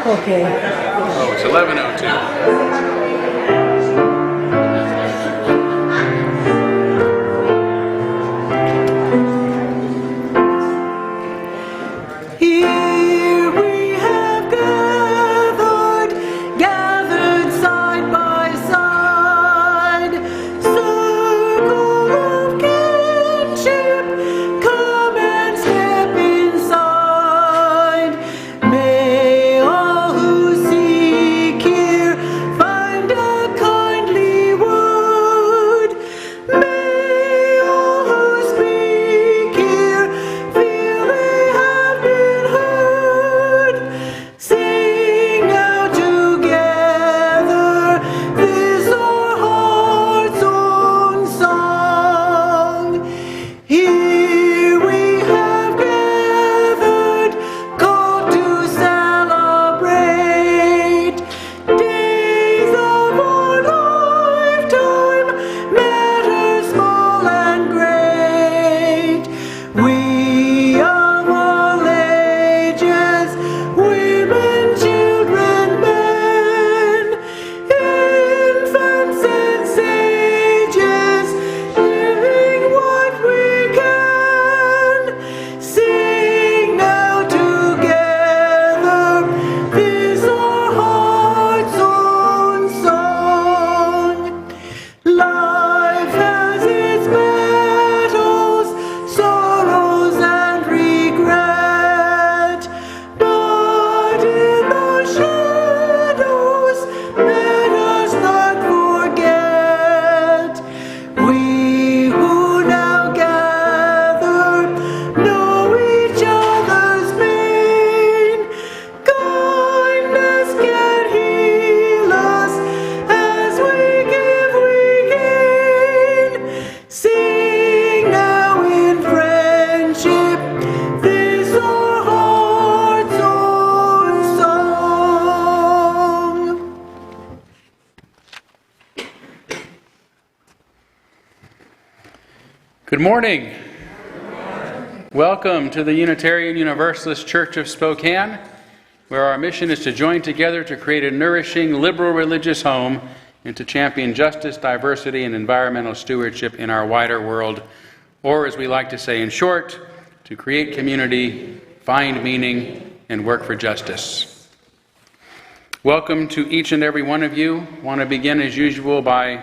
Okay. Oh, it's 11:02. Here we have gathered side by side, circle of kinship, come and step inside. May all who seek here find a kindly word. May all who speak here feel they have been heard. Sing now together this our heart's own song. Here we have gathered, called to celebrate days of our lifetime, matters small and great. We of all ages, women, children, men, infants and sages, living what we can. Sing now together this our heart's own song. Life has its battles, sorrows and regret, but in the shadows let us not forget. We who now gather know each other's pain. Kindness can heal us, as we give we gain. Sing now in friendship this our heart's own song. Good morning. Welcome to the Unitarian Universalist Church of Spokane, where our mission is to join together to create a nourishing, liberal religious home and to champion justice, diversity, and environmental stewardship in our wider world, or as we like to say in short, to create community, find meaning, and work for justice. Welcome to each and every one of you. I want to begin as usual by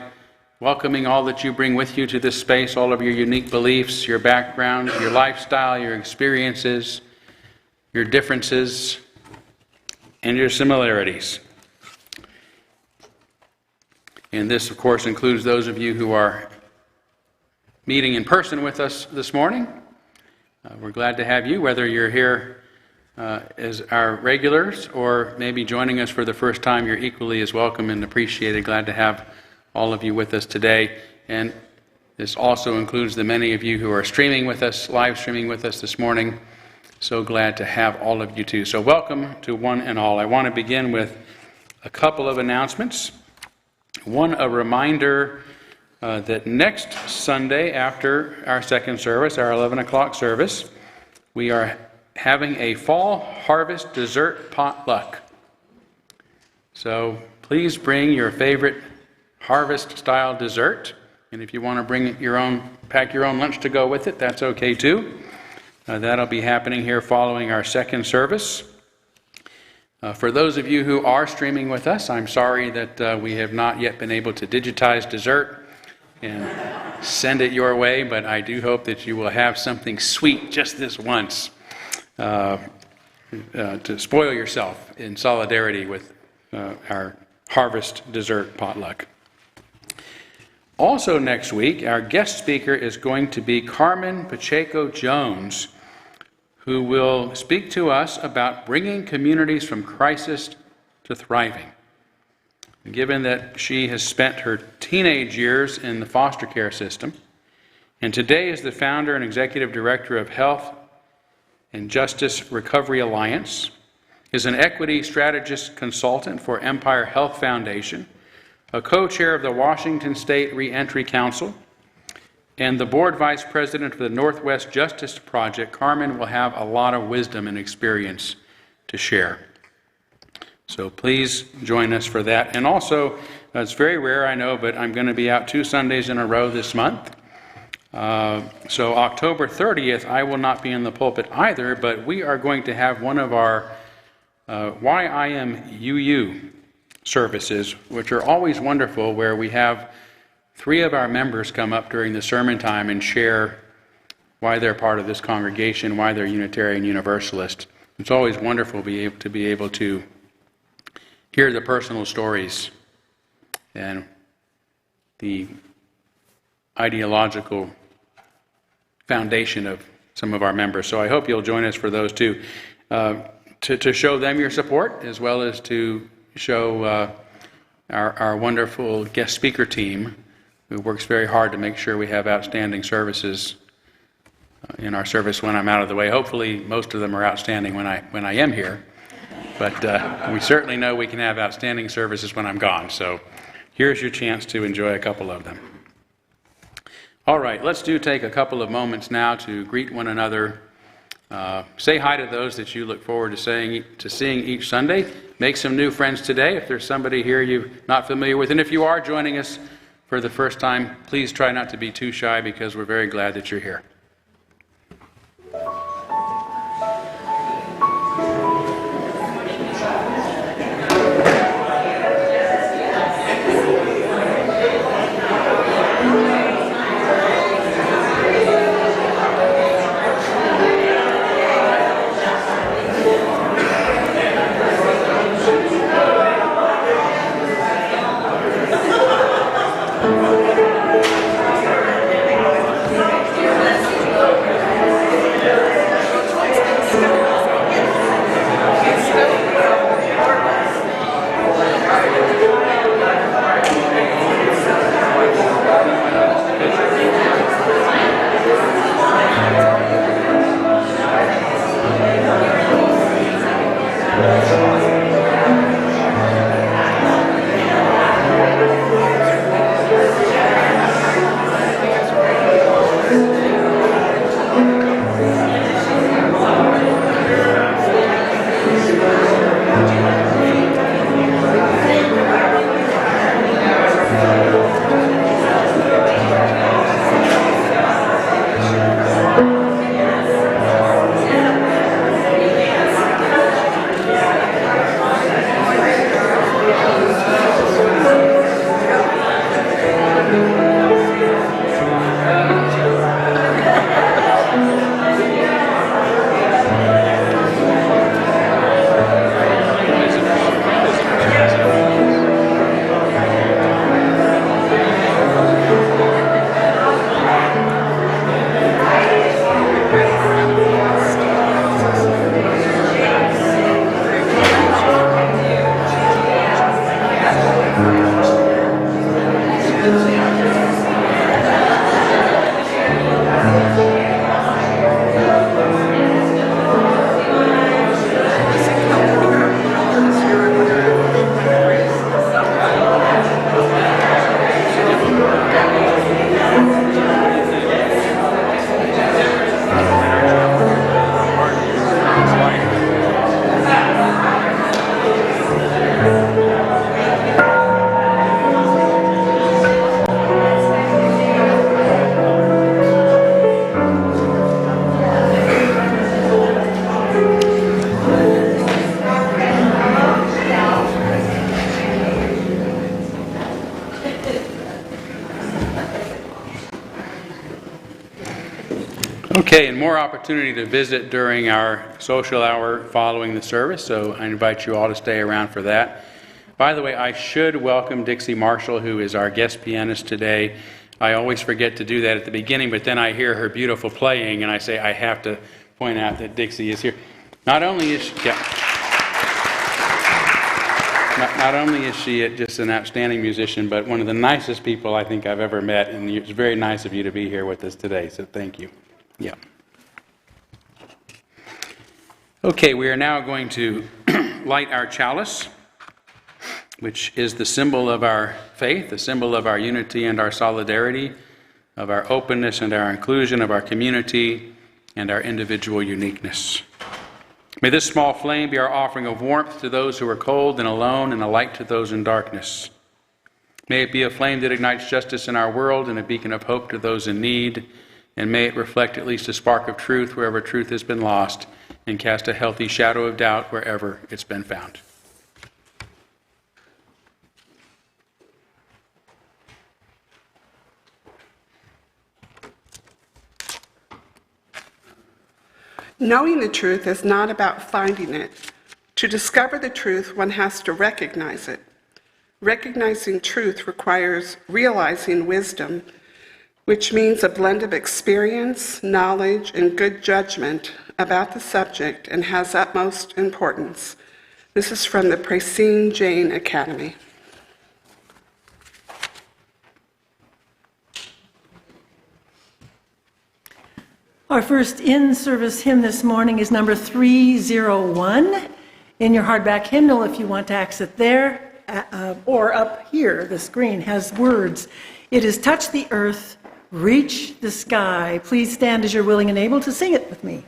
welcoming all that you bring with you to this space, all of your unique beliefs, your background, your lifestyle, your experiences, your differences, and your similarities. And this, of course, includes those of you who are meeting in person with us this morning. We're glad to have you, whether you're here as our regulars or maybe joining us for the first time. You're equally as welcome and appreciated. Glad to have all of you with us today. And this also includes the many of you who are streaming with us, live streaming with us this morning. So glad to have all of you too. So welcome to one and all. I want to begin with a couple of announcements. One, a reminder that next Sunday after our second service, our 11 o'clock service, we are having a fall harvest dessert potluck. So please bring your favorite harvest-style dessert, and if you want to bring your own, pack your own lunch to go with it, that's okay too. That'll be happening here following our second service. For those of you who are streaming with us, I'm sorry that we have not yet been able to digitize dessert and send it your way, but I do hope that you will have something sweet just this once to spoil yourself in solidarity with our harvest dessert potluck. Also next week, our guest speaker is going to be Carmen Pacheco-Jones, who will speak to us about bringing communities from crisis to thriving. Given that she has spent her teenage years in the foster care system, and today is the founder and executive director of Health and Justice Recovery Alliance, is an equity strategist consultant for Empire Health Foundation, a co-chair of the Washington State Reentry Council, and the board vice president of the Northwest Justice Project. Carmen will have a lot of wisdom and experience to share. So please join us for that. And also, it's very rare, I know, but I'm going to be out 2 Sundays in a row this month. So October 30th, I will not be in the pulpit either, but we are going to have one of our Why I Am UU services, which are always wonderful, where we have 3 of our members come up during the sermon time and share why they're part of this congregation, why they're Unitarian Universalist. It's always wonderful to be able to hear the personal stories and the ideological foundation of some of our members. So I hope you'll join us for those too, to show them your support, as well as to show our wonderful guest speaker team, who works very hard to make sure we have outstanding services in our service when I'm out of the way. Hopefully most of them are outstanding when I am here, but we certainly know we can have outstanding services when I'm gone. So here's your chance to enjoy a couple of them. All right, let's take a couple of moments now to greet one another. Say hi to those that you look forward to seeing each Sunday. Make some new friends today if there's somebody here you're not familiar with. And if you are joining us for the first time, please try not to be too shy, because we're very glad that you're here. Okay, and more opportunity to visit during our social hour following the service, so I invite you all to stay around for that. By the way, I should welcome Dixie Marshall, who is our guest pianist today. I always forget to do that at the beginning, but then I hear her beautiful playing, and I say I have to point out that Dixie is here. Not only is she just an outstanding musician, but one of the nicest people I think I've ever met, and it's very nice of you to be here with us today, so thank you. Yeah. Okay, we are now going to light our chalice, which is the symbol of our faith, the symbol of our unity and our solidarity, of our openness and our inclusion, of our community and our individual uniqueness. May this small flame be our offering of warmth to those who are cold and alone, and a light to those in darkness. May it be a flame that ignites justice in our world and a beacon of hope to those in need, and may it reflect at least a spark of truth wherever truth has been lost, and cast a healthy shadow of doubt wherever it's been found. Knowing the truth is not about finding it. To discover the truth, one has to recognize it. Recognizing truth requires realizing wisdom, which means a blend of experience, knowledge, and good judgment about the subject, and has utmost importance. This is from the Prasein Jain Academy. Our first in-service hymn this morning is number 301 in your hardback hymnal if you want to access it there, or up here, the screen has words. It is "Touch the Earth, Reach the Sky." Please stand as you're willing and able to sing it with me.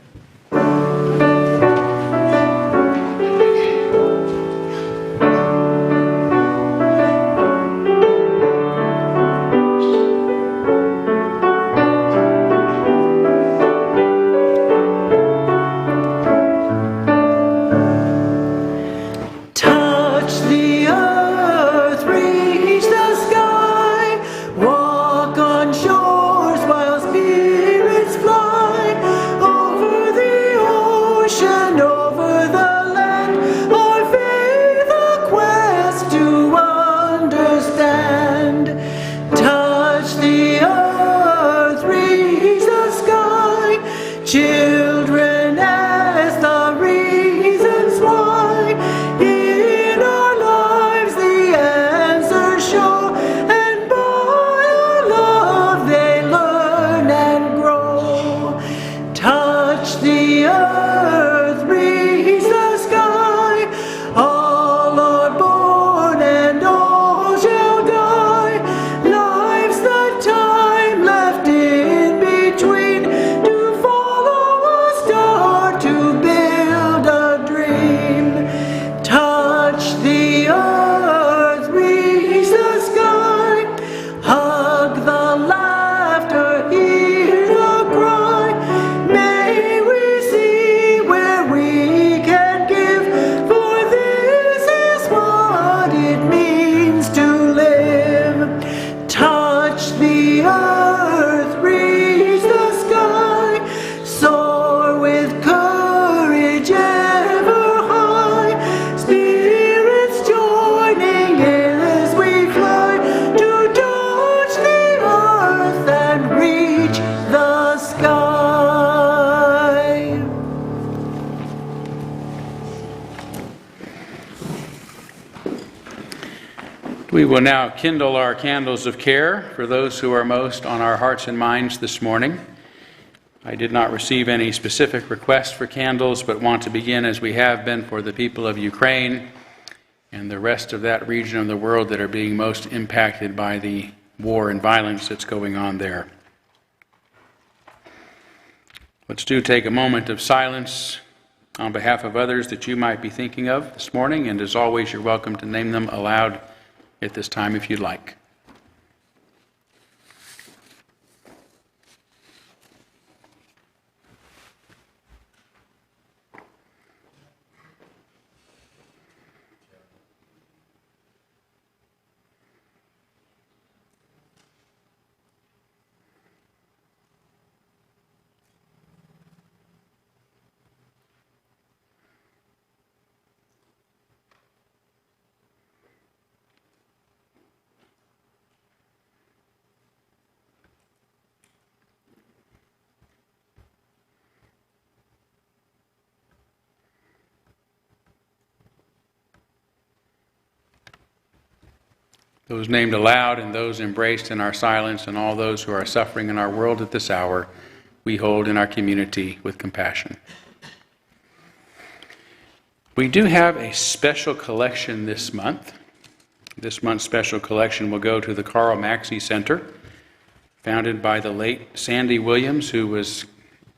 We will now kindle our candles of care for those who are most on our hearts and minds this morning. I did not receive any specific requests for candles, but want to begin as we have been for the people of Ukraine and the rest of that region of the world that are being most impacted by the war and violence that's going on there. Let's take a moment of silence on behalf of others that you might be thinking of this morning, and as always, you're welcome to name them aloud at this time if you'd like. Those named aloud and those embraced in our silence, and all those who are suffering in our world at this hour, we hold in our community with compassion. We do have a special collection this month. This month's special collection will go to the Carl Maxey Center, founded by the late Sandy Williams, who was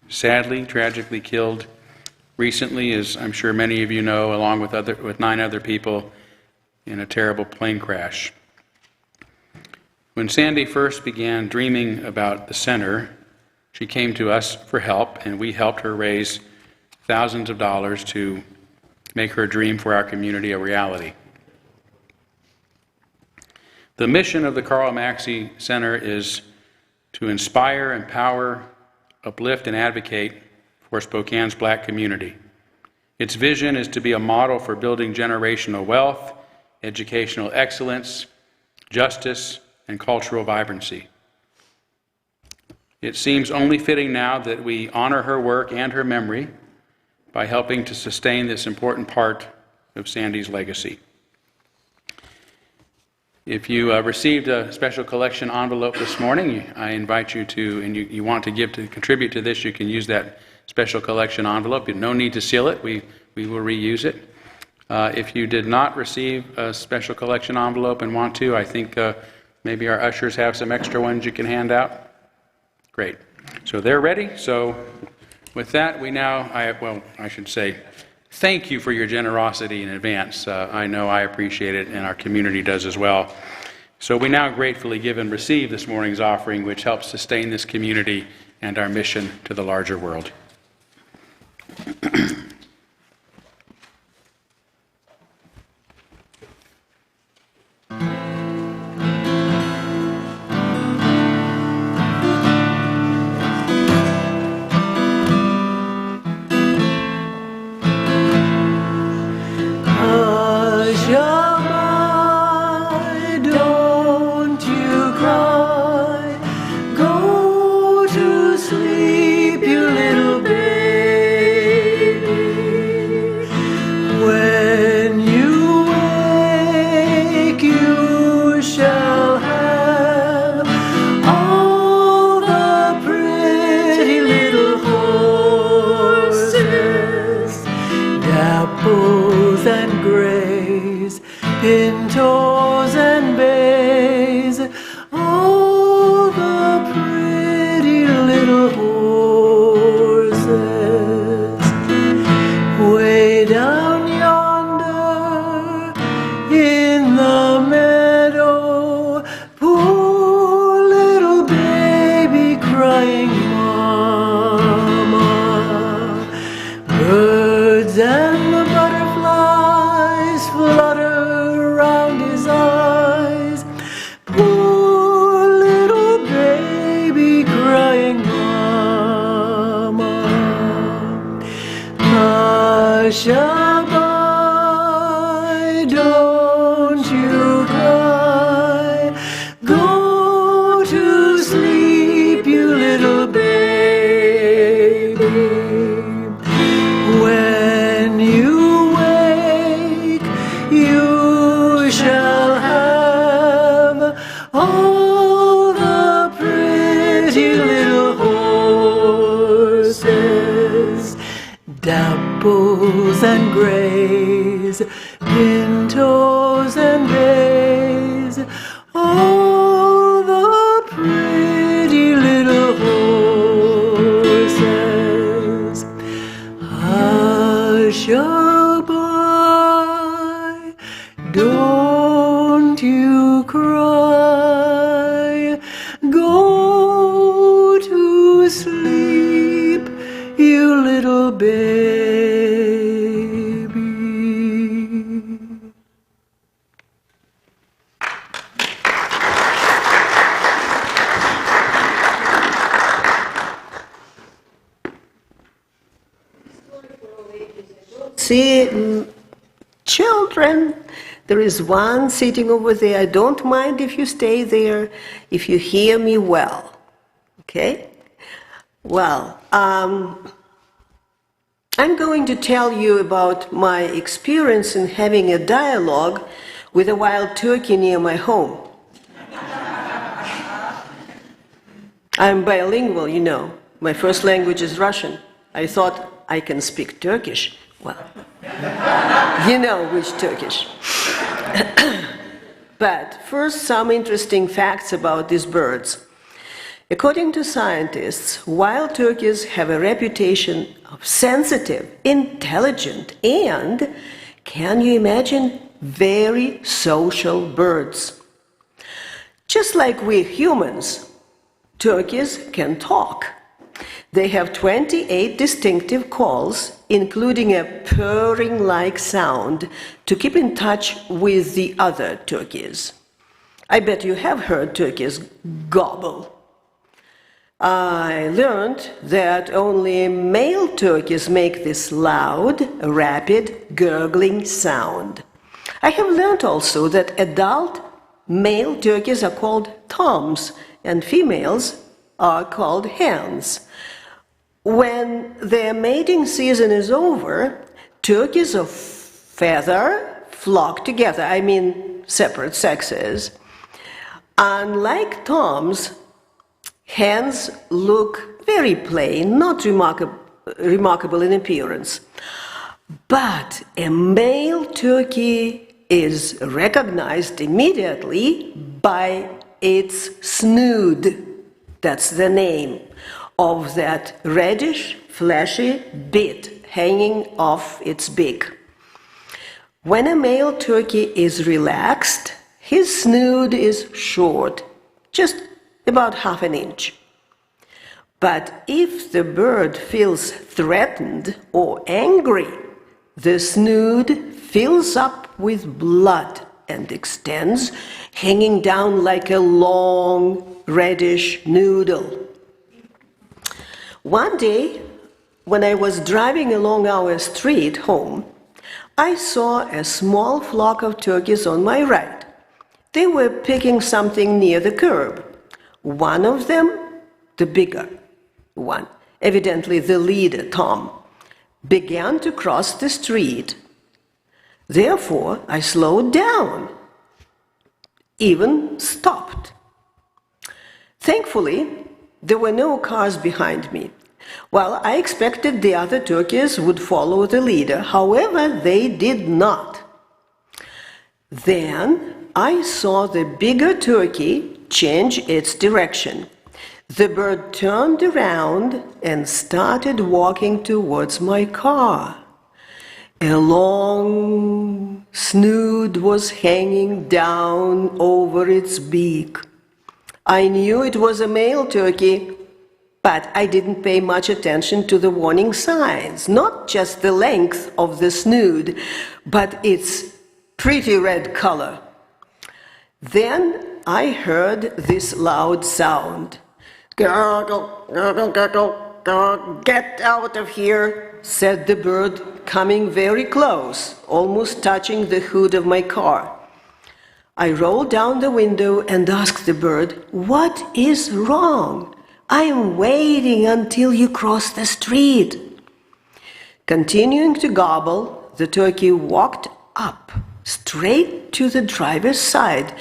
sadly, tragically killed recently, as I'm sure many of you know, along with 9 other people in a terrible plane crash. When Sandy first began dreaming about the center, she came to us for help, and we helped her raise thousands of dollars to make her dream for our community a reality. The mission of the Karl Maxey Center is to inspire, empower, uplift, and advocate for Spokane's Black community. Its vision is to be a model for building generational wealth, educational excellence, justice, and cultural vibrancy. It seems only fitting now that we honor her work and her memory by helping to sustain this important part of Sandy's legacy. If you received a special collection envelope this morning, I invite you to, and you want to contribute to this, you can use that special collection envelope. You no need to seal it. We will reuse it. If you did not receive a special collection envelope and want to, I think maybe our ushers have some extra ones you can hand out. Great. So they're ready. So with that, I should say, thank you for your generosity in advance. I know I appreciate it, and our community does as well. So we now gratefully give and receive this morning's offering, which helps sustain this community and our mission to the larger world. Dapples and grays, pintos and bays, all the pretty little horses. Hush-a-bye, don't you cry, go to sleep, you little baby. See, children, there is one sitting over there. I don't mind if you stay there, if you hear me well. Okay? Well, I'm going to tell you about my experience in having a dialogue with a wild turkey near my home. I'm bilingual, you know. My first language is Russian. I thought I can speak Turkish. Well, you know which Turkish. But first, some interesting facts about these birds. According to scientists, wild turkeys have a reputation of sensitive, intelligent, and, can you imagine, very social birds. Just like we humans, turkeys can talk. They have 28 distinctive calls, including a purring-like sound, to keep in touch with the other turkeys. I bet you have heard turkeys gobble. I learned that only male turkeys make this loud, rapid, gurgling sound. I have learned also that adult male turkeys are called toms and females are called hens. When their mating season is over, turkeys of feather flock together, I mean separate sexes. Unlike toms, hens look very plain, not remarkable in appearance. But a male turkey is recognized immediately by its snood. That's the name of that reddish, fleshy bit hanging off its beak. When a male turkey is relaxed, his snood is short, just about half an inch. But if the bird feels threatened or angry, the snood fills up with blood and extends, hanging down like a long reddish noodle. One day, when I was driving along our street home, I saw a small flock of turkeys on my right. They were picking something near the curb. One of them, the bigger one, evidently the leader, Tom, began to cross the street. Therefore, I slowed down, even stopped. Thankfully, there were no cars behind me. Well, I expected the other turkeys would follow the leader. However, they did not. Then I saw the bigger turkey change its direction. The bird turned around and started walking towards my car. A long snood was hanging down over its beak. I knew it was a male turkey, but I didn't pay much attention to the warning signs, not just the length of the snood, but its pretty red color. Then I heard this loud sound. "Gurgle, gurgle, gurgle, gurgle, get out of here," said the bird, coming very close, almost touching the hood of my car. I rolled down the window and asked the bird, "What is wrong? I am waiting until you cross the street." Continuing to gobble, the turkey walked up, straight to the driver's side,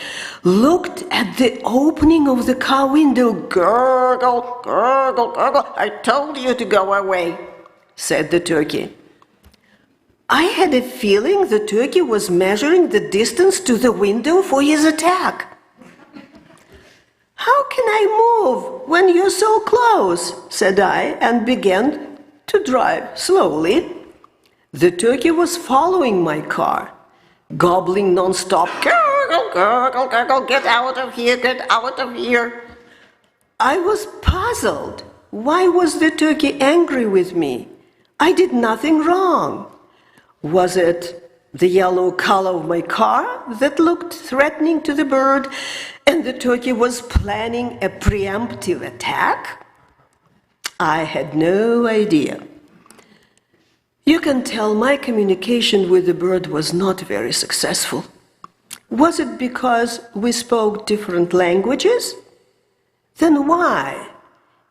looked at the opening of the car window. "Gurgle, gurgle, gurgle, I told you to go away," said the turkey. I had a feeling the turkey was measuring the distance to the window for his attack. "How can I move when you're so close?" said I, and began to drive slowly. The turkey was following my car, gobbling non-stop. "Gurgle, gurgle, gurgle, get out of here, get out of here." I was puzzled. Why was the turkey angry with me? I did nothing wrong. Was it the yellow color of my car that looked threatening to the bird, and the turkey was planning a preemptive attack? I had no idea. You can tell my communication with the bird was not very successful. Was it because we spoke different languages? Then why?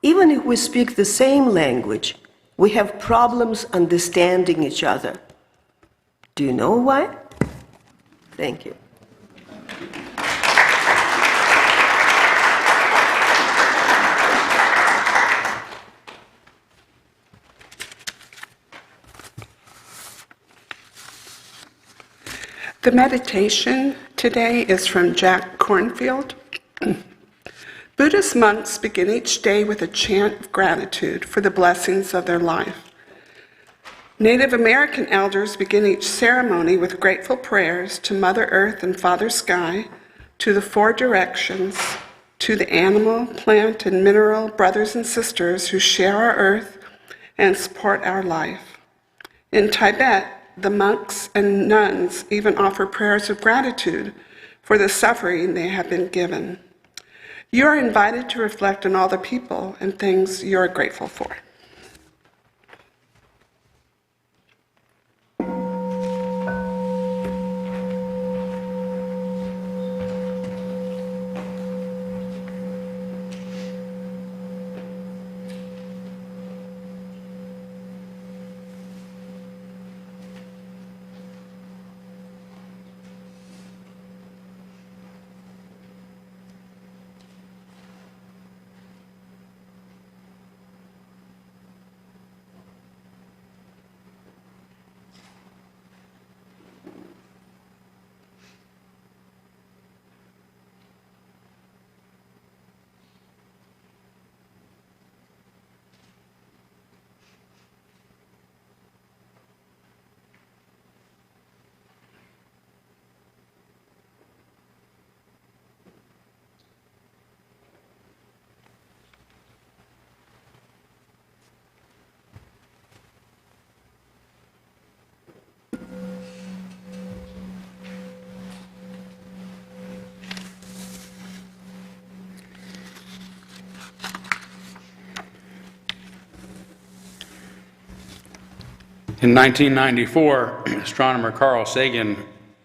Even if we speak the same language, we have problems understanding each other. Do you know why? Thank you. The meditation today is from Jack Kornfield. Buddhist monks begin each day with a chant of gratitude for the blessings of their life. Native American elders begin each ceremony with grateful prayers to Mother Earth and Father Sky, to the four directions, to the animal, plant, and mineral brothers and sisters who share our earth and support our life. In Tibet, the monks and nuns even offer prayers of gratitude for the suffering they have been given. You are invited to reflect on all the people and things you are grateful for. In 1994, astronomer Carl Sagan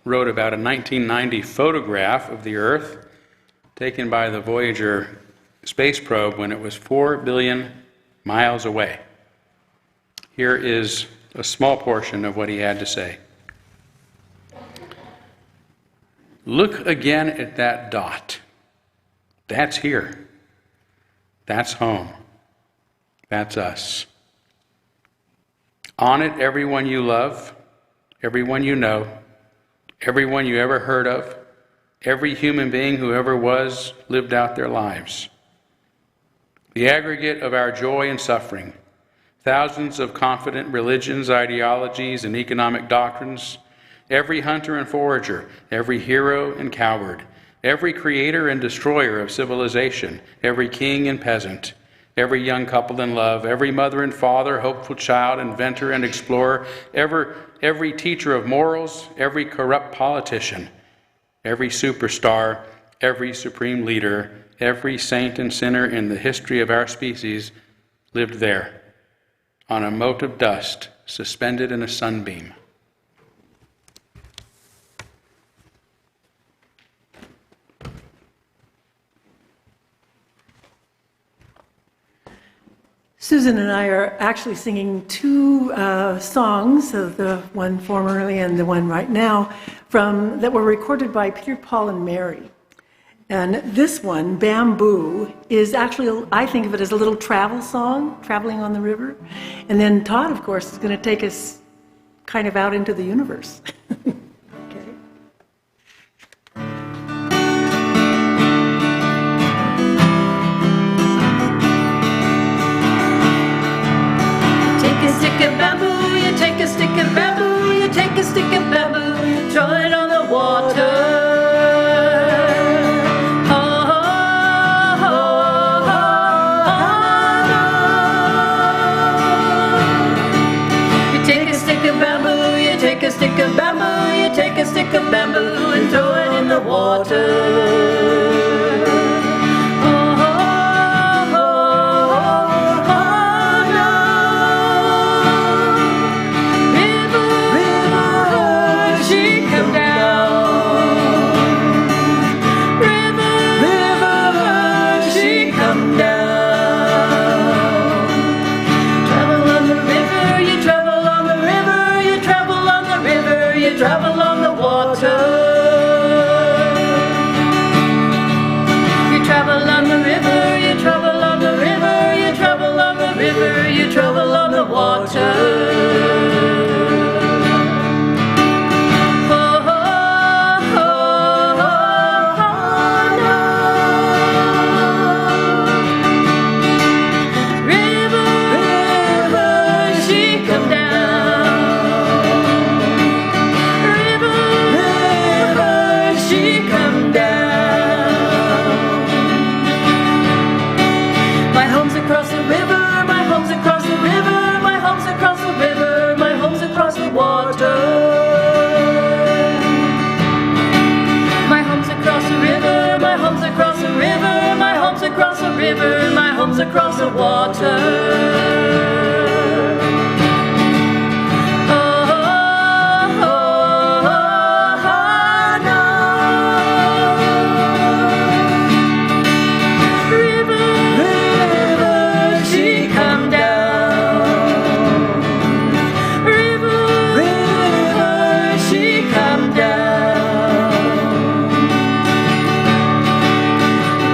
wrote about a 1990 photograph of the Earth taken by the Voyager space probe when it was 4 billion miles away. Here is a small portion of what he had to say. Look again at that dot. That's here. That's home. That's us. On it, everyone you love, everyone you know, everyone you ever heard of, every human being who ever was, lived out their lives. The aggregate of our joy and suffering, thousands of confident religions, ideologies, and economic doctrines, every hunter and forager, every hero and coward, every creator and destroyer of civilization, every king and peasant, every young couple in love, every mother and father, hopeful child, inventor and explorer, every teacher of morals, every corrupt politician, every superstar, every supreme leader, every saint and sinner in the history of our species lived there, on a mote of dust suspended in a sunbeam. Susan and I are actually singing two songs, the one formerly and the one right now, that were recorded by Peter, Paul, and Mary. And this one, Bamboo, is actually, I think of it as a little travel song, traveling on the river. And then Todd, of course, is going to take us kind of out into the universe. Okay. Take a stick of bamboo, you take a stick of bamboo, you take a stick of bamboo, you throw it on the water. Take a stick of bamboo, you take a stick of bamboo and throw it in the water. Travel on the water. You travel on the river, you travel on the river, you travel on the river, you travel on the water. Oh, oh, oh, oh, no. miles across the water.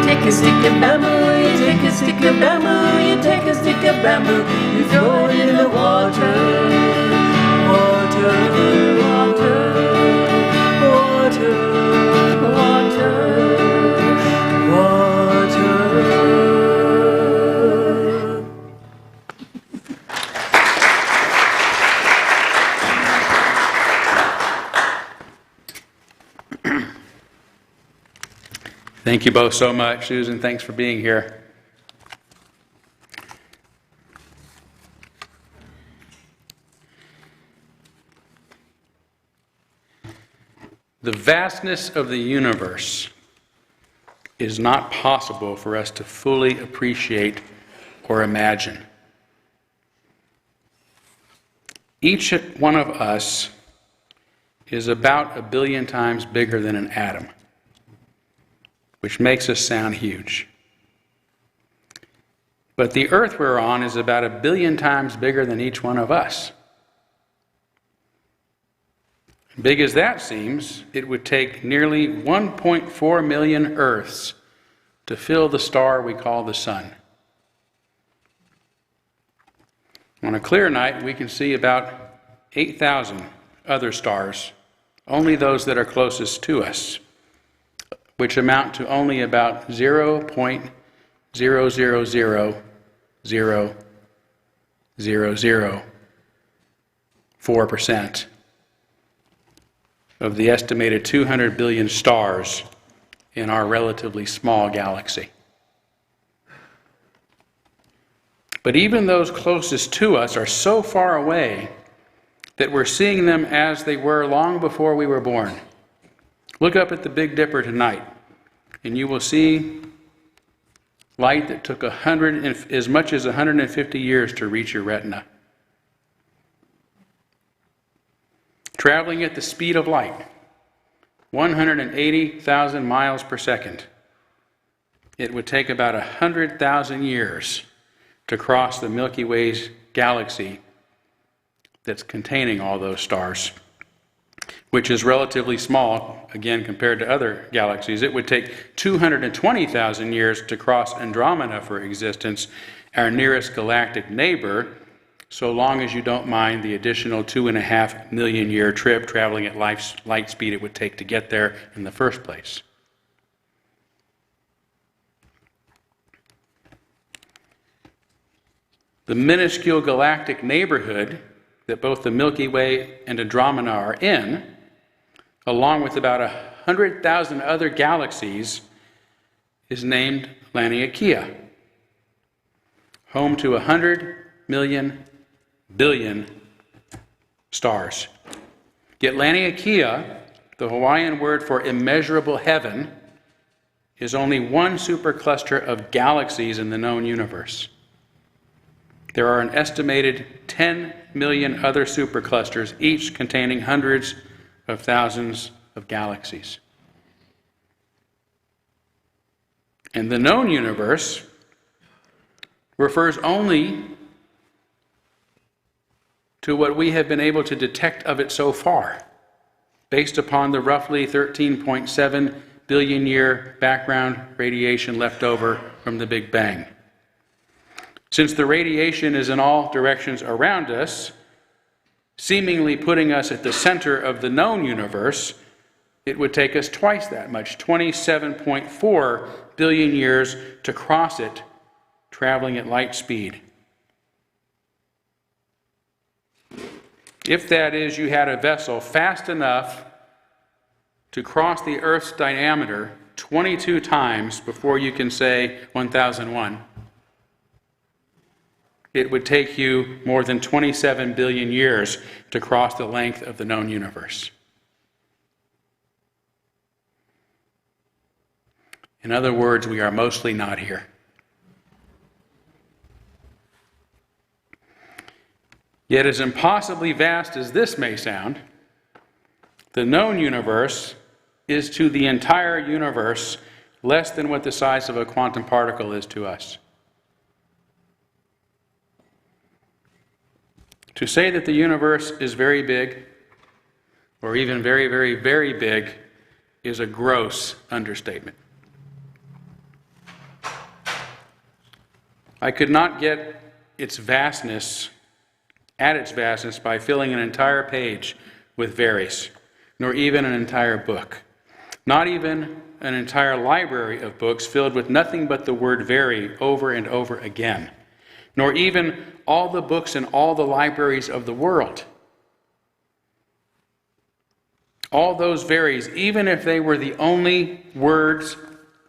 Take a stick of bamboo, you take a stick of bamboo, you take a stick of bamboo, you throw it in the water. Water, water, water, water, water. Thank you both so much. Susan, thanks for being here. The vastness of the universe is not possible for us to fully appreciate or imagine. Each one of us is about 1 billion times bigger than an atom, which makes us sound huge. But the earth we're on is about 1 billion times bigger than each one of us. Big as that seems, it would take nearly 1.4 million Earths to fill the star we call the sun. On a clear night, we can see about 8,000 other stars, only those that are closest to us, which amount to only about 0.0000004% of the estimated 200 billion stars in our relatively small galaxy. But even those closest to us are so far away that we're seeing them as they were long before we were born. Look up at the Big Dipper tonight, and you will see light that took as much as 150 years to reach your retina. Traveling at the speed of light, 180,000 miles per second, it would take about 100,000 years to cross the Milky Way's galaxy that's containing all those stars, which is relatively small, again, compared to other galaxies. It would take 220,000 years to cross Andromeda for existence, our nearest galactic neighbor, so long as you don't mind the additional 2.5 million year trip traveling at light speed it would take to get there in the first place. The minuscule galactic neighborhood that both the Milky Way and Andromeda are in, along with about 100,000 other galaxies, is named Laniakea, home to 100 million billion stars. Yet Laniakea, the Hawaiian word for immeasurable heaven, is only one supercluster of galaxies in the known universe. There are an estimated 10 million other superclusters, each containing hundreds of thousands of galaxies. And the known universe refers only to what we have been able to detect of it so far, based upon the roughly 13.7 billion year background radiation left over from the Big Bang. Since the radiation is in all directions around us, seemingly putting us at the center of the known universe, it would take us twice that much, 27.4 billion years, to cross it, traveling at light speed. If that is, you had a vessel fast enough to cross the Earth's diameter 22 times before you can say 1001, it would take you more than 27 billion years to cross the length of the known universe. In other words, we are mostly not here. Yet as impossibly vast as this may sound, the known universe is to the entire universe less than what the size of a quantum particle is to us. To say that the universe is very big, or even very, very, very big, is a gross understatement. I could not get its vastness by filling an entire page with varies, nor even an entire book. Not even an entire library of books filled with nothing but the word very over and over again, nor even all the books in all the libraries of the world. All those varies, even if they were the only words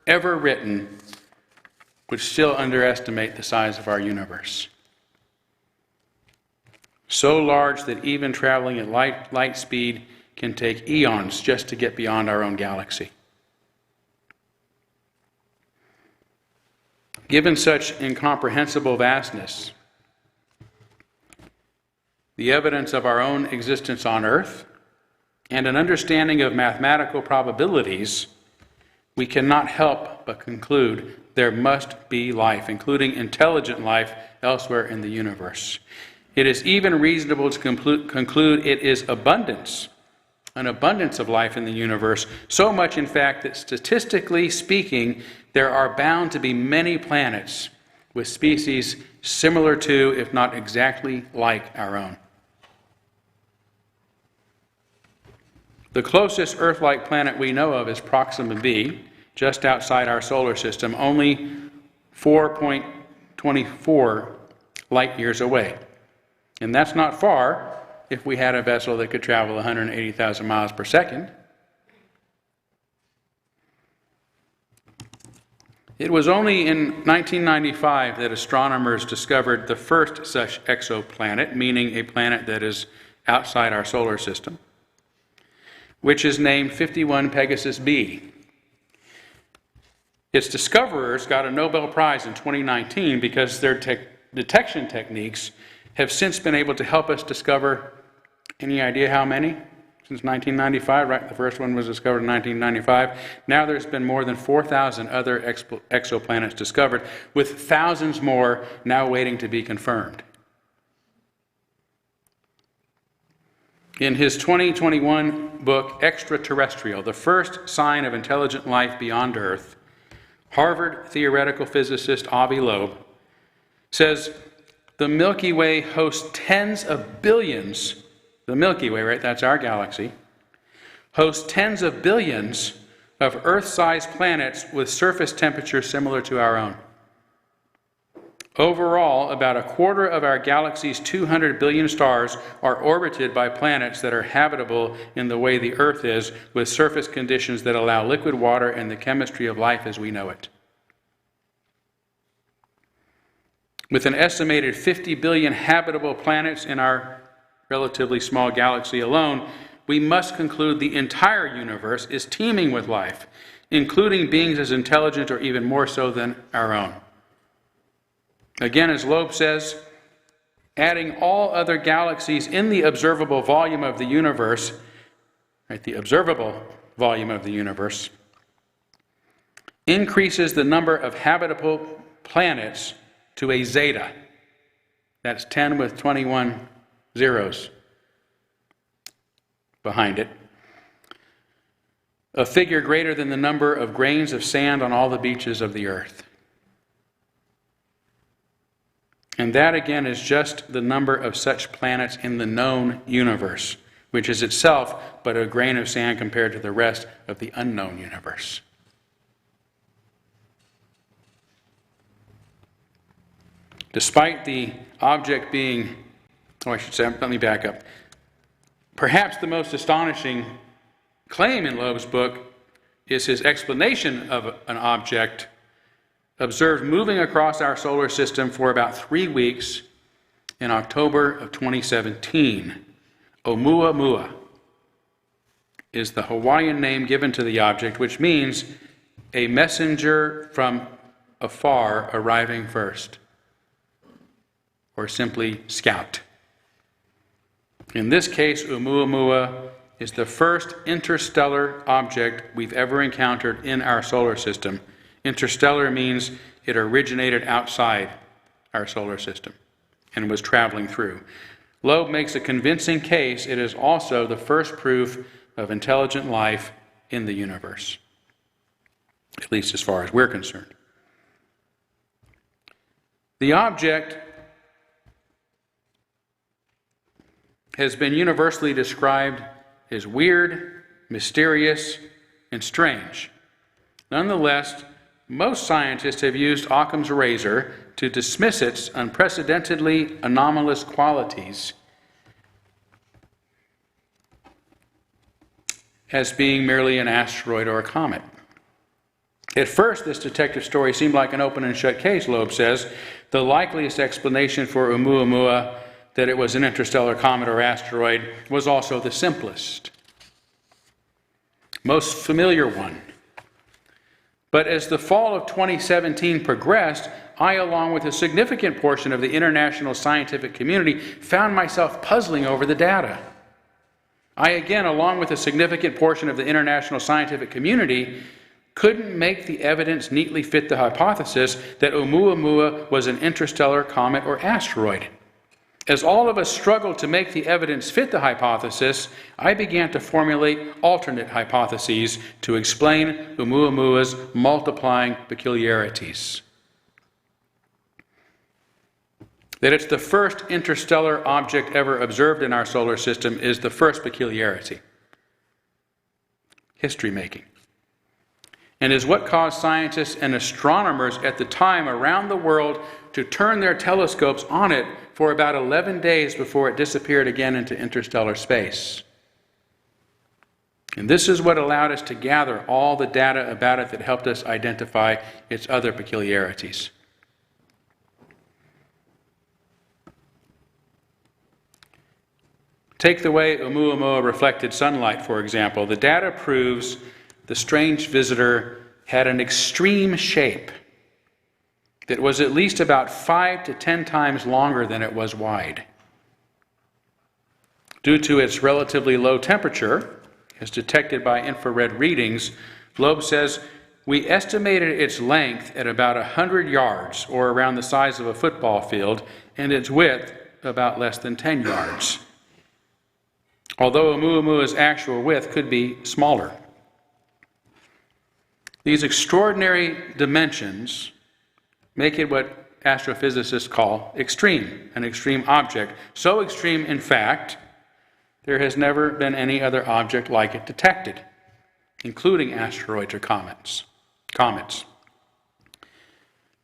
ever written, would still underestimate the size of our universe. So large that even traveling at light speed can take eons just to get beyond our own galaxy. Given such incomprehensible vastness, the evidence of our own existence on Earth, and an understanding of mathematical probabilities, we cannot help but conclude there must be life, including intelligent life, elsewhere in the universe. It is even reasonable to conclude it is abundance, an abundance of life in the universe, so much in fact that statistically speaking, there are bound to be many planets with species similar to, if not exactly like, our own. The closest Earth-like planet we know of is Proxima b, just outside our solar system, only 4.24 light years away. And that's not far if we had a vessel that could travel 180,000 miles per second. It was only in 1995 that astronomers discovered the first such exoplanet, meaning a planet that is outside our solar system, which is named 51 Pegasus b. Its discoverers got a Nobel Prize in 2019 because their detection techniques have since been able to help us discover, any idea how many? Since 1995, right? The first one was discovered in 1995. Now there's been more than 4,000 other exoplanets discovered, with thousands more now waiting to be confirmed. In his 2021 book, Extraterrestrial, the first sign of intelligent life beyond Earth, Harvard theoretical physicist Avi Loeb says, the Milky Way hosts tens of billions, the Milky Way, right, that's our galaxy, hosts tens of billions of Earth-sized planets with surface temperatures similar to our own. Overall, about a quarter of our galaxy's 200 billion stars are orbited by planets that are habitable in the way the Earth is, with surface conditions that allow liquid water and the chemistry of life as we know it. With an estimated 50 billion habitable planets in our relatively small galaxy alone, we must conclude the entire universe is teeming with life, including beings as intelligent or even more so than our own. Again, as Loeb says, adding all other galaxies in the observable volume of the universe, right, the observable volume of the universe, increases the number of habitable planets to a zeta. That's 10 with 21 zeros behind it. A figure greater than the number of grains of sand on all the beaches of the earth. And that, again, is just the number of such planets in the known universe, which is itself but a grain of sand compared to the rest of the unknown universe. Despite the object being, let me back up. Perhaps the most astonishing claim in Loeb's book is his explanation of an object observed moving across our solar system for about 3 weeks in October of 2017. Oumuamua is the Hawaiian name given to the object, which means a messenger from afar arriving first, or simply scout. In this case, Oumuamua is the first interstellar object we've ever encountered in our solar system. Interstellar means it originated outside our solar system and was traveling through. Loeb makes a convincing case it is also the first proof of intelligent life in the universe, at least as far as we're concerned. The object has been universally described as weird, mysterious, and strange. Nonetheless, most scientists have used Occam's razor to dismiss its unprecedentedly anomalous qualities as being merely an asteroid or a comet. At first, this detective story seemed like an open and shut case, Loeb says. The likeliest explanation for Oumuamua, that it was an interstellar comet or asteroid, was also the simplest, most familiar one. But as the fall of 2017 progressed, I, along with a significant portion of the international scientific community, found myself puzzling over the data. I, again, along with a significant portion of the international scientific community, couldn't make the evidence neatly fit the hypothesis that Oumuamua was an interstellar comet or asteroid. As all of us struggled to make the evidence fit the hypothesis, I began to formulate alternate hypotheses to explain Oumuamua's multiplying peculiarities. That it's the first interstellar object ever observed in our solar system is the first peculiarity. History making. And is what caused scientists and astronomers at the time around the world to turn their telescopes on it for about 11 days before it disappeared again into interstellar space. And this is what allowed us to gather all the data about it that helped us identify its other peculiarities. Take the way Oumuamua reflected sunlight, for example. The data proves the strange visitor had an extreme shape that was at least about 5 to 10 times longer than it was wide. Due to its relatively low temperature, as detected by infrared readings, Loeb says, we estimated its length at about 100 yards, or around the size of a football field, and its width about less than 10 yards. Although Oumuamua's actual width could be smaller. These extraordinary dimensions make it what astrophysicists call extreme, an extreme object. So extreme, in fact, there has never been any other object like it detected, including asteroids or comets.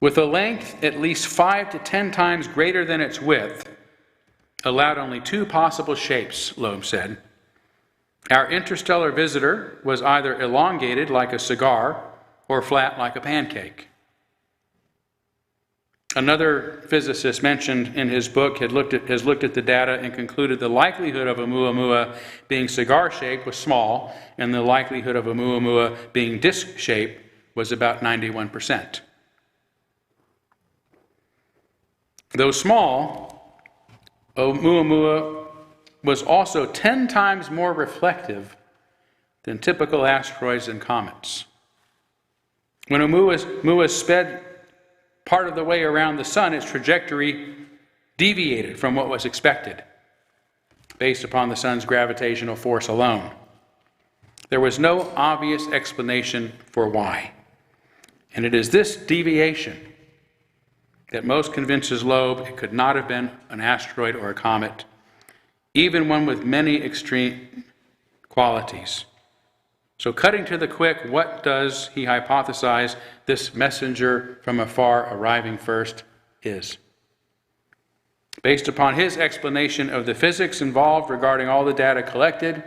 With a length at least 5 to 10 times greater than its width, allowed only two possible shapes, Loeb said. Our interstellar visitor was either elongated like a cigar or flat like a pancake. Another physicist mentioned in his book has looked at the data and concluded the likelihood of Oumuamua being cigar-shaped was small, and the likelihood of Oumuamua being disc-shaped was about 91%. Though small, Oumuamua was also 10 times more reflective than typical asteroids and comets. When Oumuamua sped part of the way around the sun, its trajectory deviated from what was expected based upon the sun's gravitational force alone. There was no obvious explanation for why. And it is this deviation that most convinces Loeb it could not have been an asteroid or a comet, even one with many extreme qualities. So cutting to the quick, what does he hypothesize this messenger from afar arriving first is? Based upon his explanation of the physics involved regarding all the data collected,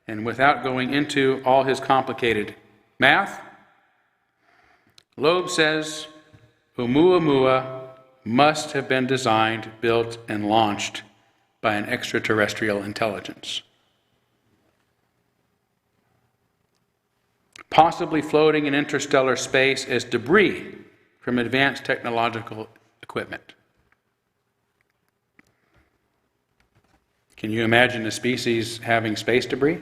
and without going into all his complicated math, Loeb says Oumuamua must have been designed, built, and launched by an extraterrestrial intelligence. Possibly floating in interstellar space as debris from advanced technological equipment. Can you imagine a species having space debris?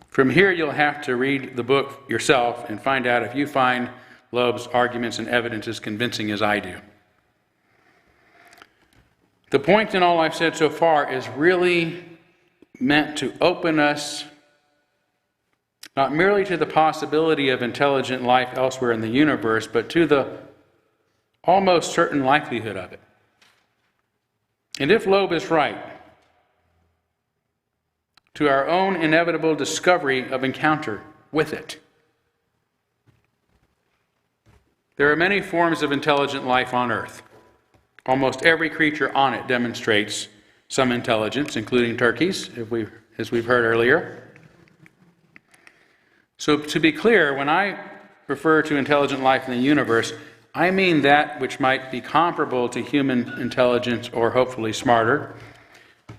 From here, you'll have to read the book yourself and find out if you find Loeb's arguments and evidence as convincing as I do. The point in all I've said so far is really meant to open us not merely to the possibility of intelligent life elsewhere in the universe, but to the almost certain likelihood of it. And if Loeb is right, to our own inevitable discovery of encounter with it. There are many forms of intelligent life on Earth. Almost every creature on it demonstrates some intelligence, including turkeys, as we've heard earlier. So to be clear, when I refer to intelligent life in the universe, I mean that which might be comparable to human intelligence or hopefully smarter,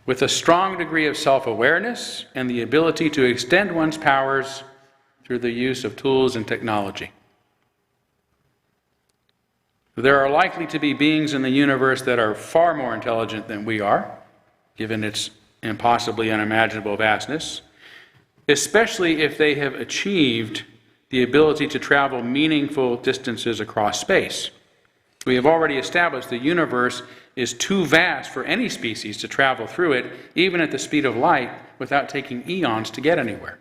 with a strong degree of self-awareness and the ability to extend one's powers through the use of tools and technology. There are likely to be beings in the universe that are far more intelligent than we are, given its impossibly unimaginable vastness, especially if they have achieved the ability to travel meaningful distances across space. We have already established the universe is too vast for any species to travel through it, even at the speed of light, without taking eons to get anywhere.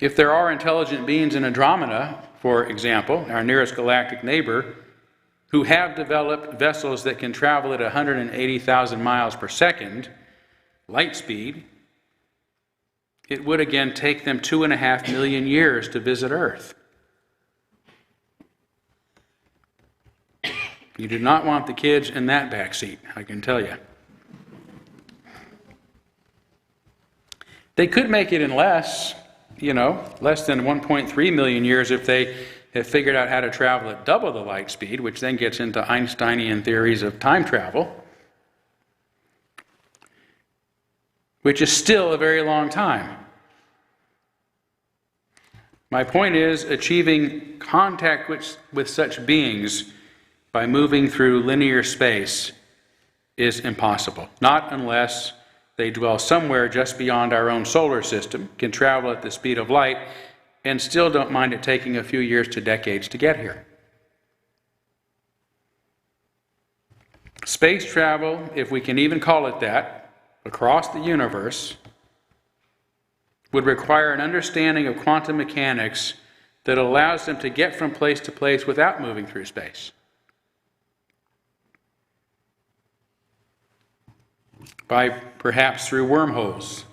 If there are intelligent beings in Andromeda, for example, our nearest galactic neighbor, who have developed vessels that can travel at 180,000 miles per second, light speed, it would again take them 2.5 million years to visit Earth. You do not want the kids in that back seat, I can tell you. They could make it in less than 1.3 million years if they have figured out how to travel at double the light speed, which then gets into Einsteinian theories of time travel, which is still a very long time. My point is, achieving contact with such beings by moving through linear space is impossible, not unless they dwell somewhere just beyond our own solar system, can travel at the speed of light, and still don't mind it taking a few years to decades to get here. Space travel, if we can even call it that, across the universe, would require an understanding of quantum mechanics that allows them to get from place to place without moving through space. By perhaps through wormholes,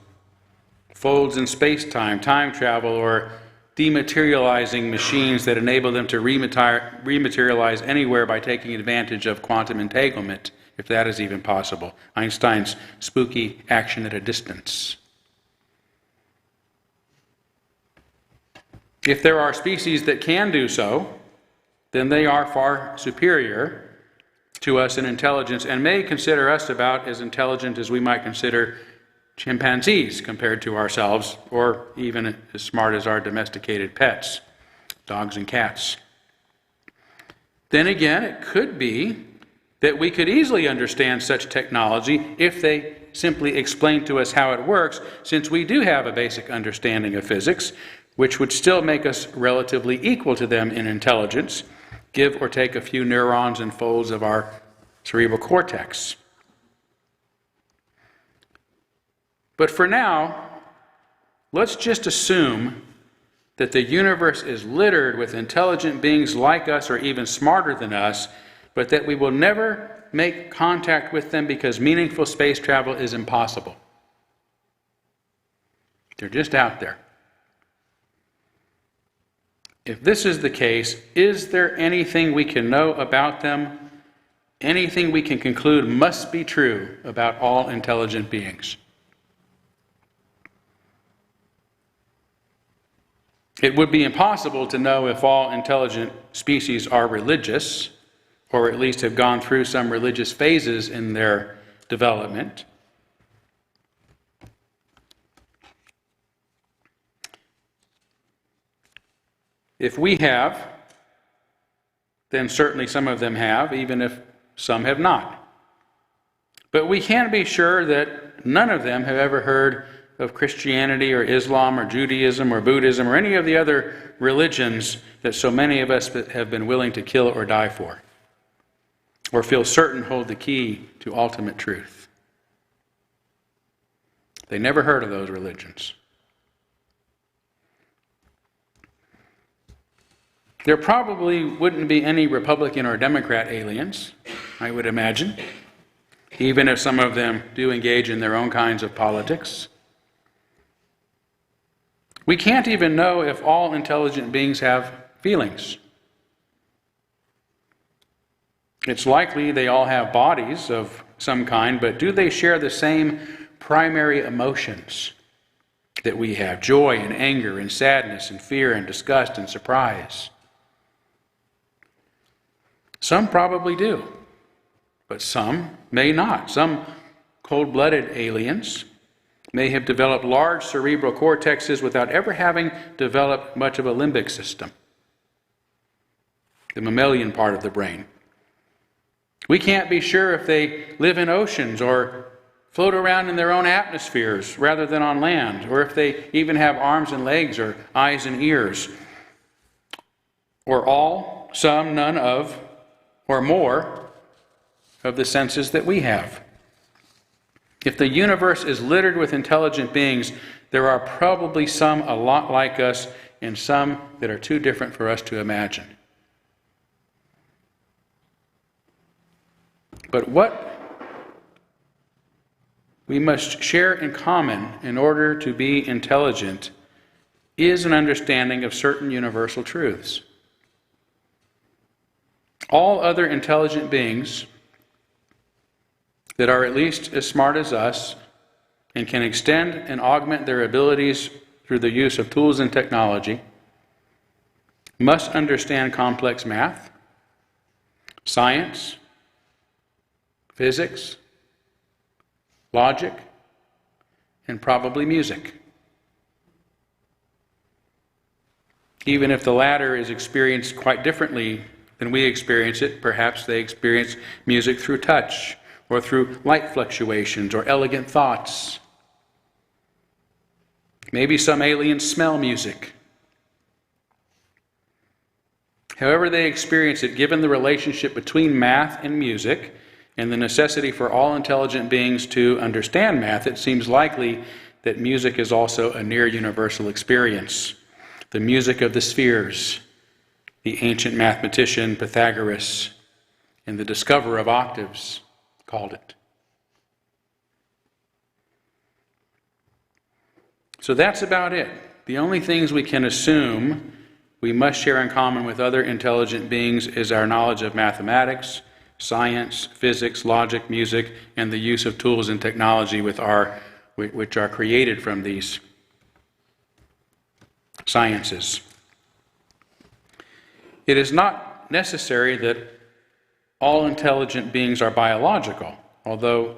folds in space-time, time travel, or dematerializing machines that enable them to rematerialize anywhere by taking advantage of quantum entanglement, if that is even possible. Einstein's spooky action at a distance. If there are species that can do so, then they are far superior to us in intelligence and may consider us about as intelligent as we might consider chimpanzees compared to ourselves, or even as smart as our domesticated pets, dogs and cats. Then again, it could be that we could easily understand such technology if they simply explained to us how it works, since we do have a basic understanding of physics, which would still make us relatively equal to them in intelligence, give or take a few neurons and folds of our cerebral cortex. But for now, let's just assume that the universe is littered with intelligent beings like us or even smarter than us, but that we will never make contact with them because meaningful space travel is impossible. They're just out there. If this is the case, is there anything we can know about them? Anything we can conclude must be true about all intelligent beings? It would be impossible to know if all intelligent species are religious, or at least have gone through some religious phases in their development. If we have, then certainly some of them have, even if some have not. But we can be sure that none of them have ever heard of Christianity or Islam or Judaism or Buddhism or any of the other religions that so many of us have been willing to kill or die for, or feel certain hold the key to ultimate truth. They never heard of those religions. There probably wouldn't be any Republican or Democrat aliens, I would imagine, even if some of them do engage in their own kinds of politics. We can't even know if all intelligent beings have feelings. It's likely they all have bodies of some kind, but do they share the same primary emotions that we have? Joy and anger and sadness and fear and disgust and surprise. Some probably do, but some may not. Some cold-blooded aliens may have developed large cerebral cortexes without ever having developed much of a limbic system, the mammalian part of the brain. We can't be sure if they live in oceans or float around in their own atmospheres rather than on land, or if they even have arms and legs or eyes and ears, or all, some, none of, or more of the senses that we have. If the universe is littered with intelligent beings, there are probably some a lot like us and some that are too different for us to imagine. But what we must share in common in order to be intelligent is an understanding of certain universal truths. All other intelligent beings that are at least as smart as us and can extend and augment their abilities through the use of tools and technology must understand complex math, science, physics, logic, and probably music. Even if the latter is experienced quite differently than we experience it, perhaps they experience music through touch, or through light fluctuations, or elegant thoughts. Maybe some aliens smell music. However they experience it, given the relationship between math and music, and the necessity for all intelligent beings to understand math, it seems likely that music is also a near universal experience. The music of the spheres, the ancient mathematician Pythagoras, and the discoverer of octaves, called it. So that's about it. The only things we can assume we must share in common with other intelligent beings is our knowledge of mathematics, science, physics, logic, music, and the use of tools and technology which are created from these sciences. It is not necessary that all intelligent beings are biological, although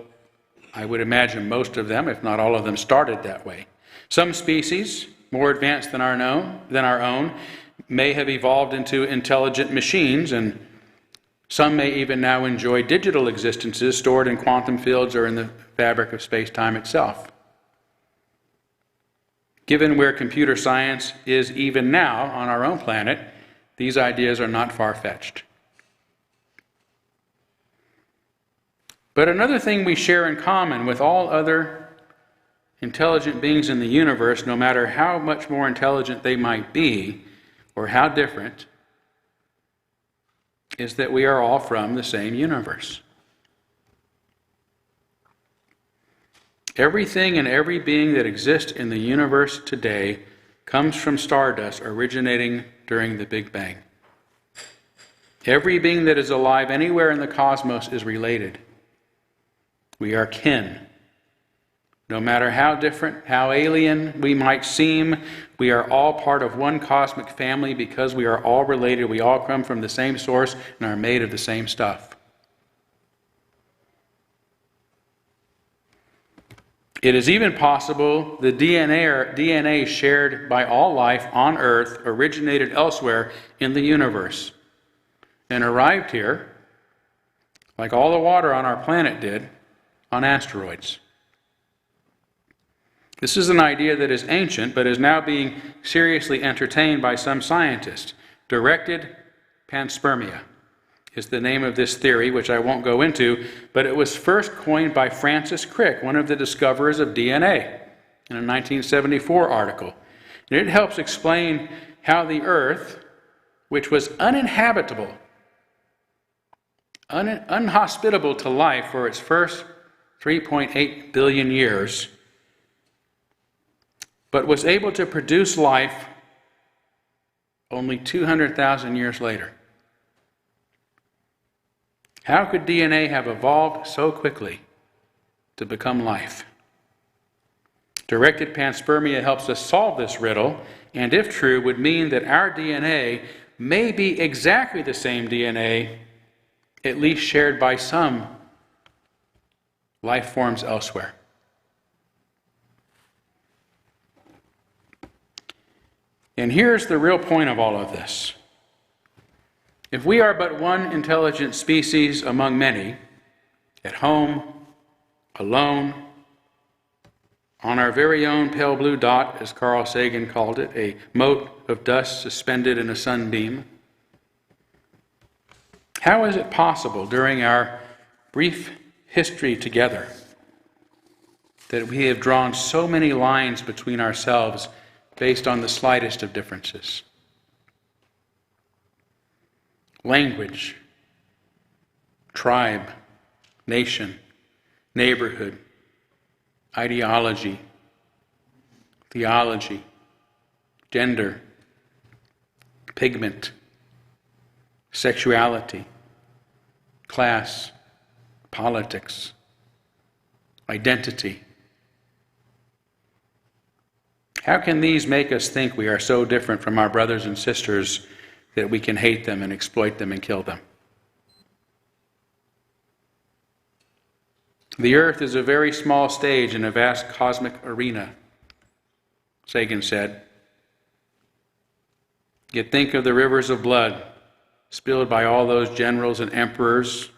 I would imagine most of them, if not all of them, started that way. Some species, more advanced than our own, may have evolved into intelligent machines, and some may even now enjoy digital existences stored in quantum fields or in the fabric of space-time itself. Given where computer science is even now on our own planet, these ideas are not far-fetched. But another thing we share in common with all other intelligent beings in the universe, no matter how much more intelligent they might be, or how different, is that we are all from the same universe. Everything and every being that exists in the universe today comes from stardust originating during the Big Bang. Every being that is alive anywhere in the cosmos is related. We are kin. No matter how different, how alien we might seem, we are all part of one cosmic family because we are all related. We all come from the same source and are made of the same stuff. It is even possible the DNA shared by all life on Earth originated elsewhere in the universe. and arrived here, like all the water on our planet did, on asteroids. This is an idea that is ancient, but is now being seriously entertained by some scientists. Directed panspermia is the name of this theory, which I won't go into, but it was first coined by Francis Crick, one of the discoverers of DNA, in a 1974 article. And it helps explain how the Earth, which was uninhabitable, unhospitable to life for its first 3.8 billion years, but was able to produce life only 200,000 years later. How could DNA have evolved so quickly to become life? Directed panspermia helps us solve this riddle, and if true, would mean that our DNA may be exactly the same DNA, at least shared by some life forms elsewhere. And here's the real point of all of this. If we are but one intelligent species among many, at home, alone, on our very own pale blue dot, as Carl Sagan called it, a mote of dust suspended in a sunbeam, how is it possible during our brief history together that we have drawn so many lines between ourselves based on the slightest of differences? Language, tribe, nation, neighborhood, ideology, theology, gender, pigment, sexuality, class, politics, identity. How can these make us think we are so different from our brothers and sisters that we can hate them and exploit them and kill them? The earth is a very small stage in a vast cosmic arena, Sagan said. Yet think of the rivers of blood spilled by all those generals and emperors,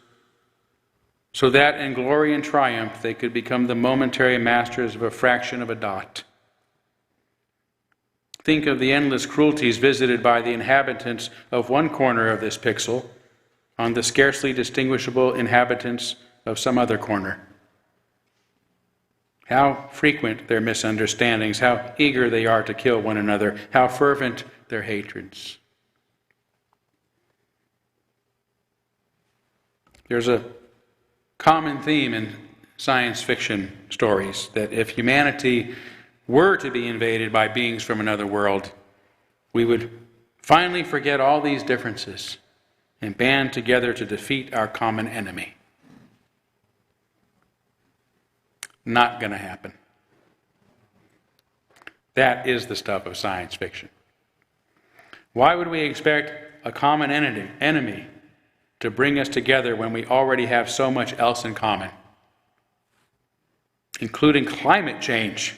so that in glory and triumph they could become the momentary masters of a fraction of a dot. Think of the endless cruelties visited by the inhabitants of one corner of this pixel on the scarcely distinguishable inhabitants of some other corner. How frequent their misunderstandings, how eager they are to kill one another, how fervent their hatreds. There's a common theme in science fiction stories that if humanity were to be invaded by beings from another world, we would finally forget all these differences and band together to defeat our common enemy. Not going to happen. That is the stuff of science fiction. Why would we expect a common enemy to bring us together when we already have so much else in common, including climate change,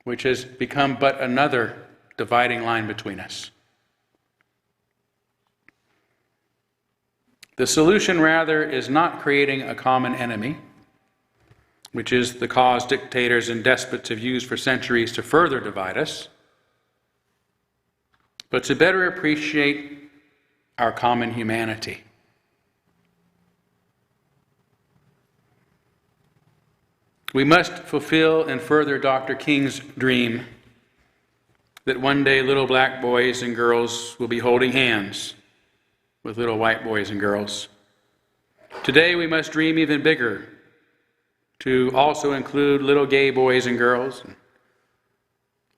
which has become but another dividing line between us? The solution, rather, is not creating a common enemy, which is the cause dictators and despots have used for centuries to further divide us, but to better appreciate our common humanity. We must fulfill and further Dr. King's dream that one day little black boys and girls will be holding hands with little white boys and girls. Today we must dream even bigger, to also include little gay boys and girls,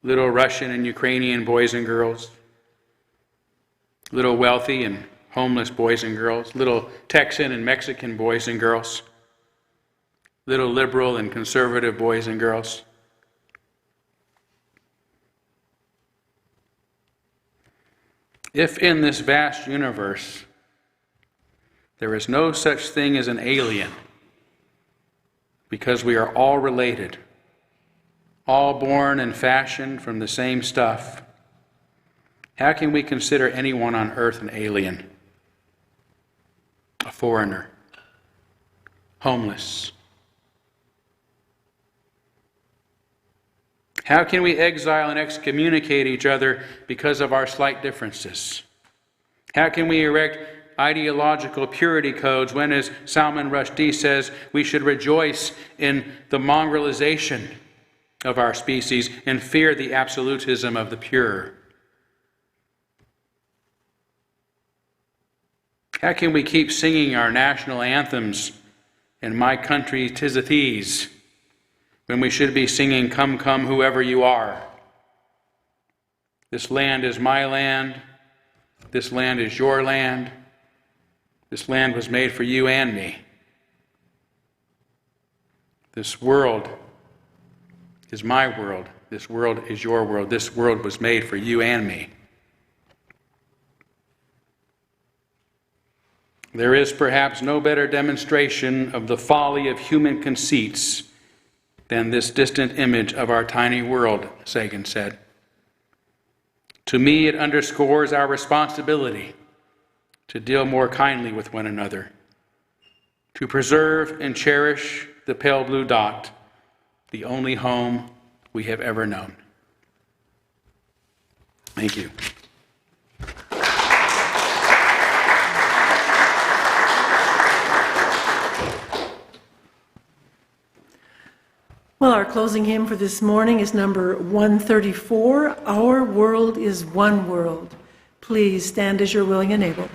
little Russian and Ukrainian boys and girls, little wealthy and homeless boys and girls, little Texan and Mexican boys and girls, little liberal and conservative boys and girls. If in this vast universe there is no such thing as an alien, because we are all related, all born and fashioned from the same stuff, how can we consider anyone on earth an alien? a foreigner, homeless. How can we exile and excommunicate each other because of our slight differences? How can we erect ideological purity codes when, as Salman Rushdie says, we should rejoice in the mongrelization of our species and fear the absolutism of the pure? How can we keep singing our national anthems in My Country 'Tis a These when we should be singing Come, Come, Whoever You Are? This land is my land. This land is your land. This land was made for you and me. This world is my world. This world is your world. This world was made for you and me. There is perhaps no better demonstration of the folly of human conceits than this distant image of our tiny world, Sagan said. To me, it underscores our responsibility to deal more kindly with one another, to preserve and cherish the pale blue dot, the only home we have ever known. Thank you. Well, our closing hymn for this morning is number 134, Our World is One World. Please stand as you're willing and able.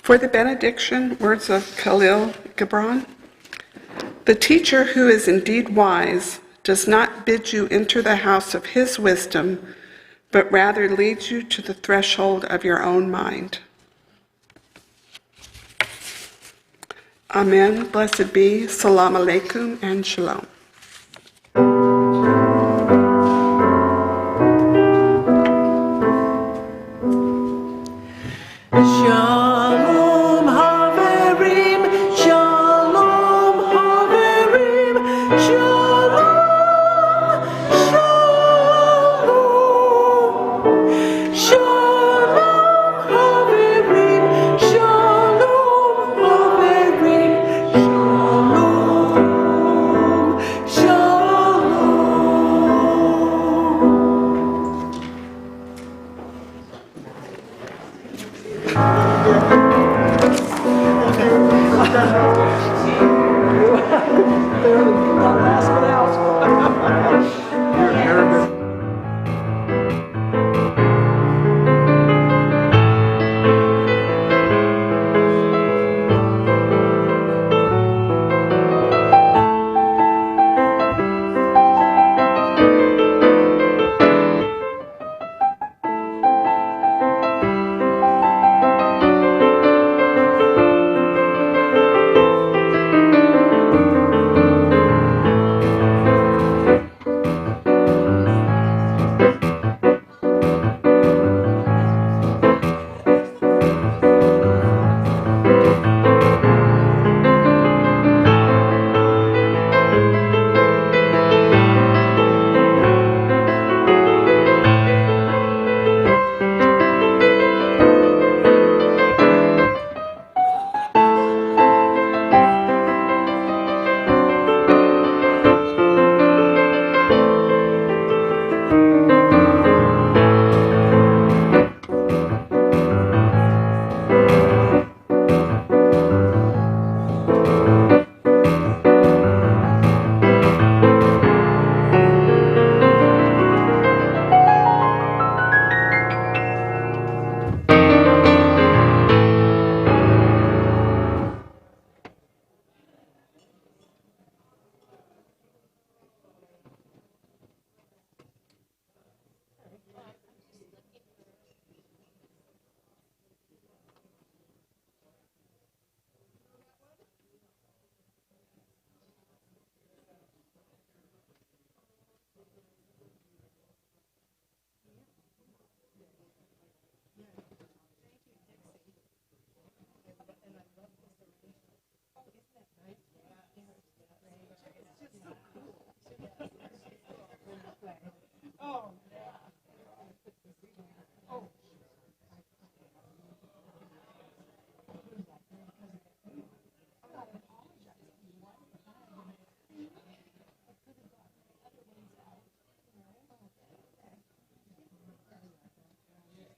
For the benediction, words of Khalil Gibran. The teacher who is indeed wise does not bid you enter the house of his wisdom, but rather leads you to the threshold of your own mind. Amen. Blessed be. Salam alaikum and shalom. Shalom Haverim, Shalom Haverim, Shalom, Shalom, Shalom Haverim, Shalom Haverim, Shalom, Shalom.